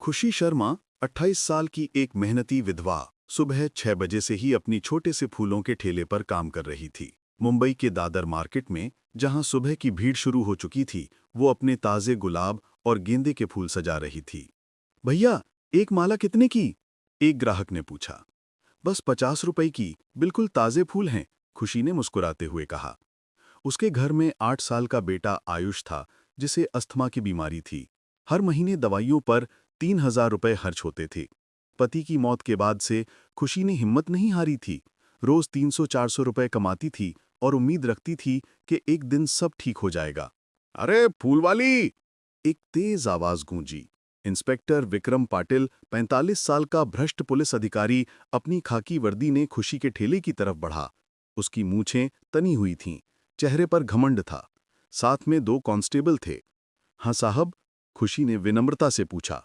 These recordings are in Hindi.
खुशी शर्मा 28 साल की एक मेहनती विधवा सुबह 6 बजे से ही अपनी छोटे से फूलों के ठेले पर काम कर रही थी। मुंबई के दादर मार्केट में जहां सुबह की भीड़ शुरू हो चुकी थी, वो अपने ताजे गुलाब और गेंदे के फूल सजा रही थी। भैया, एक माला कितने की? एक ग्राहक ने पूछा। बस 50 रुपए की, बिल्कुल ताजे फूल हैं, खुशी ने मुस्कुराते हुए कहा। उसके घर में 8 साल का बेटा आयुष था, जिसे अस्थमा की बीमारी थी। हर महीने दवाइयों पर 3,000 रुपए खर्च होते थे। पति की मौत के बाद से खुशी ने हिम्मत नहीं हारी थी। रोज 300-400 रुपए कमाती थी और उम्मीद रखती थी कि एक दिन सब ठीक हो जाएगा। अरे फूल वाली! एक तेज आवाज गूंजी। इंस्पेक्टर विक्रम पाटिल, 45 साल का भ्रष्ट पुलिस अधिकारी, अपनी खाकी वर्दी ने खुशी के ठेले की तरफ बढ़ा। उसकी मूछें तनी हुई थीं, चेहरे पर घमंड था। साथ में 2 कांस्टेबल थे। हाँ साहब, खुशी ने विनम्रता से पूछा।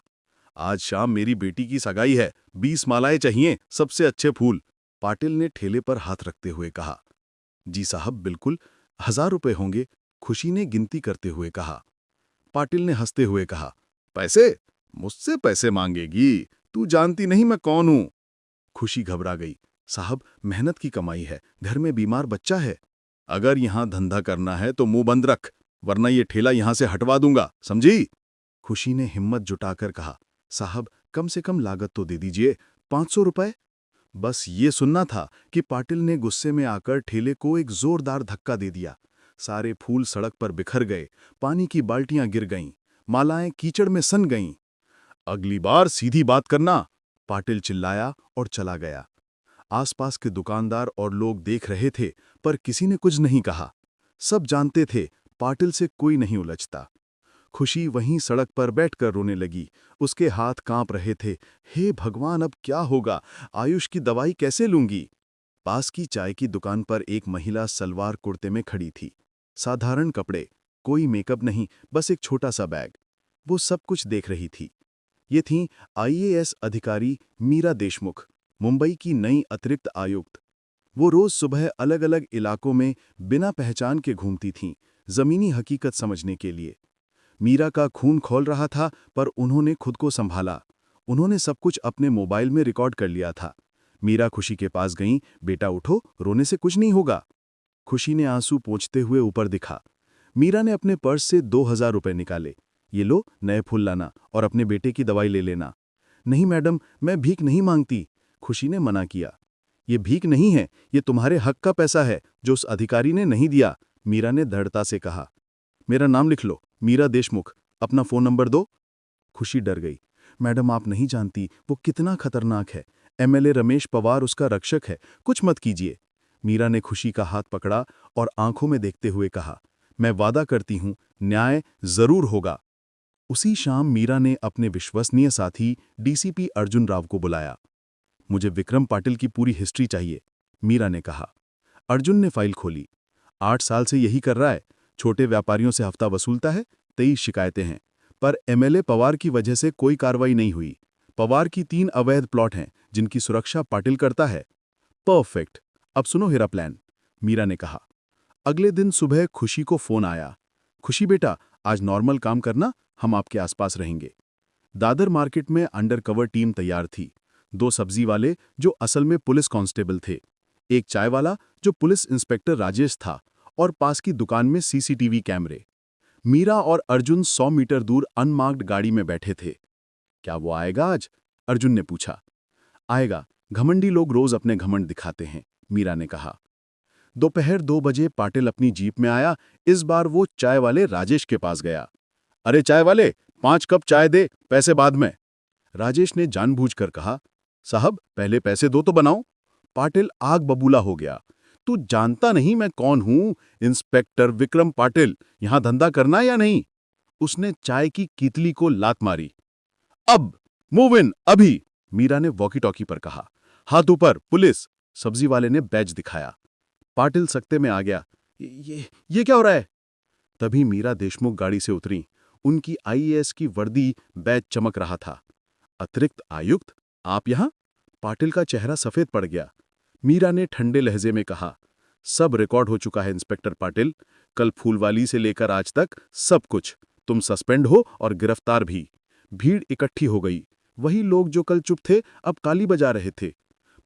आज शाम मेरी बेटी की सगाई है, 20 मालाएं चाहिए, सबसे अच्छे फूल। पाटिल ने ठेले पर हाथ रखते हुए कहा। जी साहब, बिल्कुल, 1000 रुपए होंगे, खुशी ने गिनती करते हुए कहा। पाटिल ने हंसते हुए कहा, पैसे? मुझसे पैसे मांगेगी? तू जानती नहीं मैं कौन हूं। खुशी घबरा गई। साहब, मेहनत की कमाई है, घर में बीमार बच्चा है। अगर यहां धंधा करना है तो मुंह बंद रख, वरना ये ठेला यहां से हटवा दूंगा, समझी? खुशी ने हिम्मत जुटाकर कहा। साहब, कम से कम लागत तो दे दीजिए, 500 रुपए। बस ये सुनना था कि पाटिल ने गुस्से में आकर ठेले को एक जोरदार धक्का दे दिया। सारे फूल सड़क पर बिखर गए, पानी की बाल्टियां गिर गईं, मालाएं कीचड़ में सन गईं। अगली बार सीधी बात करना, पाटिल चिल्लाया और चला गया। आसपास के दुकानदार और लोग देख रहे थे, पर किसी ने कुछ नहीं कहा। सब जानते थे, पाटिल से कोई नहीं उलझता। खुशी वहीं सड़क पर बैठकर रोने लगी। उसके हाथ कांप रहे थे। हे भगवान, अब क्या होगा? आयुष की दवाई कैसे लूंगी? पास की चाय की दुकान पर एक महिला सलवार कुर्ते में खड़ी थी। साधारण कपड़े, कोई मेकअप नहीं, बस एक छोटा सा बैग। वो सब कुछ देख रही थी। ये थी आईएएस अधिकारी मीरा देशमुख, मुंबई की नई अतिरिक्त आयुक्त। वो रोज सुबह अलग अलग इलाकों में बिना पहचान के घूमती थीं, जमीनी हकीकत समझने के लिए। मीरा का खून खौल रहा था, पर उन्होंने खुद को संभाला। उन्होंने सब कुछ अपने मोबाइल में रिकॉर्ड कर लिया था। मीरा खुशी के पास गईं। बेटा उठो, रोने से कुछ नहीं होगा। खुशी ने आंसू पोंछते हुए ऊपर दिखा। मीरा ने अपने पर्स से 2,000 रुपए निकाले। ये लो, नए फूल लाना और अपने बेटे की दवाई ले लेना। नहीं मैडम, मैं भीख नहीं मांगती, खुशी ने मना किया। ये भीख नहीं है, ये तुम्हारे हक का पैसा है जो उस अधिकारी ने नहीं दिया, मीरा ने दृढ़ता से कहा। मेरा नाम लिख लो, मीरा देशमुख। अपना फोन नंबर दो। खुशी डर गई। मैडम, आप नहीं जानती वो कितना खतरनाक है। एमएलए रमेश पवार उसका रक्षक है, कुछ मत कीजिए। मीरा ने खुशी का हाथ पकड़ा और आंखों में देखते हुए कहा, मैं वादा करती हूं, न्याय जरूर होगा। उसी शाम मीरा ने अपने विश्वसनीय साथी डीसीपी अर्जुन राव को बुलाया। मुझे विक्रम पाटिल की पूरी हिस्ट्री चाहिए, मीरा ने कहा। अर्जुन ने फाइल खोली। 8 साल से यही कर रहा है, छोटे व्यापारियों से हफ्ता वसूलता है, 23 शिकायतें हैं, पर एमएलए पवार की वजह से कोई कार्रवाई नहीं हुई। पवार की 3 अवैध प्लॉट हैं, जिनकी सुरक्षा पाटिल करता है। परफेक्ट, अब सुनो हेरा प्लान, मीरा ने कहा। अगले दिन सुबह खुशी को फोन आया। खुशी बेटा, आज नॉर्मल काम करना, हम आपके आसपास रहेंगे। दादर मार्केट में अंडरकवर टीम तैयार थी। 2 सब्जी वाले जो असल में पुलिस कांस्टेबल थे, एक चाय वाला जो पुलिस इंस्पेक्टर राजेश था, और पास की दुकान में सीसीटीवी कैमरे। मीरा और अर्जुन 100 मीटर दूर अनमार्क्ड गाड़ी में बैठे थे। क्या वो आएगा आज? अर्जुन ने पूछा। आएगा, घमंडी लोग रोज अपने घमंड दिखाते हैं, मीरा ने कहा। दोपहर 2 बजे पाटिल अपनी जीप में आया। इस बार वो चाय वाले राजेश के पास गया। अरे चाय वाले, 5 कप चाय दे, पैसे बाद में। राजेश ने जानबूझकर कहा। साहब, पहले पैसे दो तो बनाओ। पाटिल आग बबूला हो गया। तू जानता नहीं मैं कौन हूं? इंस्पेक्टर विक्रम पाटिल। यहां धंधा करना या नहीं? उसने चाय की कीतली को लात मारी। अब मूव इन, अभी, मीरा ने वॉकी टॉकी पर कहा। हाथ ऊपर, पुलिस, सब्जी वाले ने बैज दिखाया। पाटिल सकते में आ गया। ये क्या हो रहा है? तभी मीरा देशमुख गाड़ी से उतरी। उनकी आईएएस की वर्दी बैज चमक रहा था। अतिरिक्त आयुक्त, आप यहां? पाटिल का चेहरा सफेद पड़ गया। मीरा ने ठंडे लहजे में कहा, सब रिकॉर्ड हो चुका है इंस्पेक्टर पाटिल, कल फूलवाली से लेकर आज तक सब कुछ। तुम सस्पेंड हो और गिरफ्तार भी। भीड़ इकट्ठी हो गई। वही लोग जो कल चुप थे अब ताली बजा रहे थे।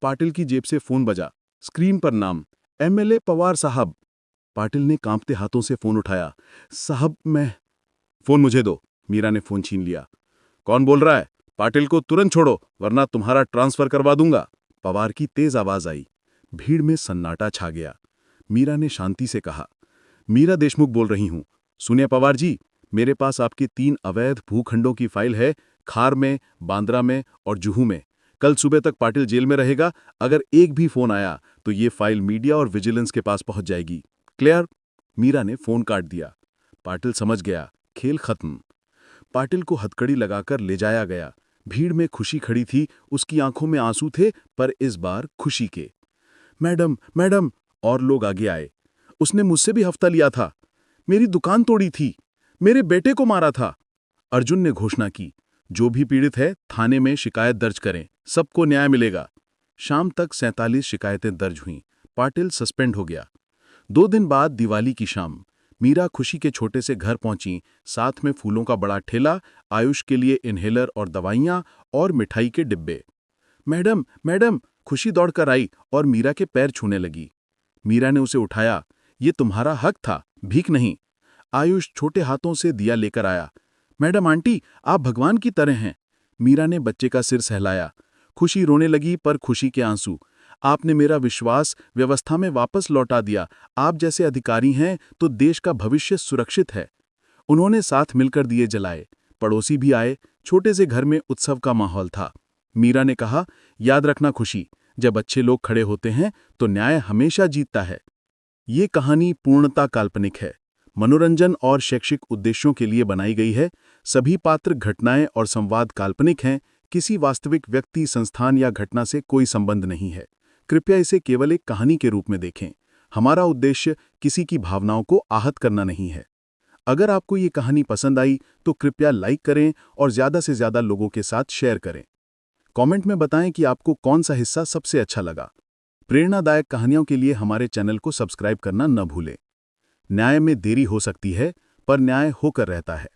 पाटिल की जेब से फोन बजा। स्क्रीन पर नाम, एमएलए पवार साहब। पाटिल ने कांपते हाथों से फोन उठाया। साहब मैं। फोन मुझे दो। मीरा ने फोन छीन लिया। कौन बोल रहा है? पाटिल को तुरंत छोड़ो वरना तुम्हारा ट्रांसफर करवा दूंगा। पवार की तेज आवाज आई। भीड़ में सन्नाटा छा गया। मीरा ने शांति से कहा, मीरा देशमुख बोल रही हूं। सुनिए पवार जी, मेरे पास आपके 3 अवैध भूखंडों की फाइल है, खार में, बांद्रा में और जुहू में। कल सुबह तक पाटिल जेल में रहेगा। अगर एक भी फोन आया तो ये फाइल मीडिया और विजिलेंस के पास पहुंच जाएगी। क्लियर? मीरा ने फोन काट दिया। पाटिल समझ गया, खेल खत्म। पाटिल को हथकड़ी लगाकर ले जाया गया। भीड़ में खुशी खड़ी थी, उसकी आंखों में आंसू थे, पर इस बार खुशी के। मैडम मैडम, और लोग आगे आए। उसने मुझसे भी हफ्ता लिया था, मेरी दुकान तोड़ी थी, मेरे बेटे को मारा था। अर्जुन ने घोषणा की, जो भी पीड़ित है थाने में शिकायत दर्ज करें, सबको न्याय मिलेगा। शाम तक 47 शिकायतें दर्ज हुईं। पाटिल सस्पेंड हो गया। 2 दिन बाद दिवाली की शाम मीरा खुशी के छोटे से घर पहुंची। साथ में फूलों का बड़ा ठेला, आयुष के लिए इनहेलर और दवाइयां और मिठाई के डिब्बे। मैडम मैडम, खुशी दौड़कर आई और मीरा के पैर छूने लगी। मीरा ने उसे उठाया। ये तुम्हारा हक था, भीख नहीं। आयुष छोटे हाथों से दिया लेकर आया। मैडम आंटी, आप भगवान की तरह हैं। मीरा ने बच्चे का सिर सहलाया। खुशी रोने लगी, पर खुशी के आंसू। आपने मेरा विश्वास व्यवस्था में वापस लौटा दिया। आप जैसे अधिकारी हैं तो देश का भविष्य सुरक्षित है। उन्होंने साथ मिलकर दिए जलाए। पड़ोसी भी आए। छोटे से घर में उत्सव का माहौल था। मीरा ने कहा, याद रखना खुशी, जब अच्छे लोग खड़े होते हैं तो न्याय हमेशा जीतता है। ये कहानी पूर्णतः काल्पनिक है, मनोरंजन और शैक्षिक उद्देश्यों के लिए बनाई गई है। सभी पात्र, घटनाएं और संवाद काल्पनिक हैं। किसी वास्तविक व्यक्ति, संस्थान या घटना से कोई संबंध नहीं है। कृपया इसे केवल एक कहानी के रूप में देखें। हमारा उद्देश्य किसी की भावनाओं को आहत करना नहीं है। अगर आपको ये कहानी पसंद आई तो कृपया लाइक करें और ज़्यादा से ज़्यादा लोगों के साथ शेयर करें। कमेंट में बताएं कि आपको कौन सा हिस्सा सबसे अच्छा लगा। प्रेरणादायक कहानियों के लिए हमारे चैनल को सब्सक्राइब करना न भूलें। न्याय में देरी हो सकती है, पर न्याय होकर रहता है।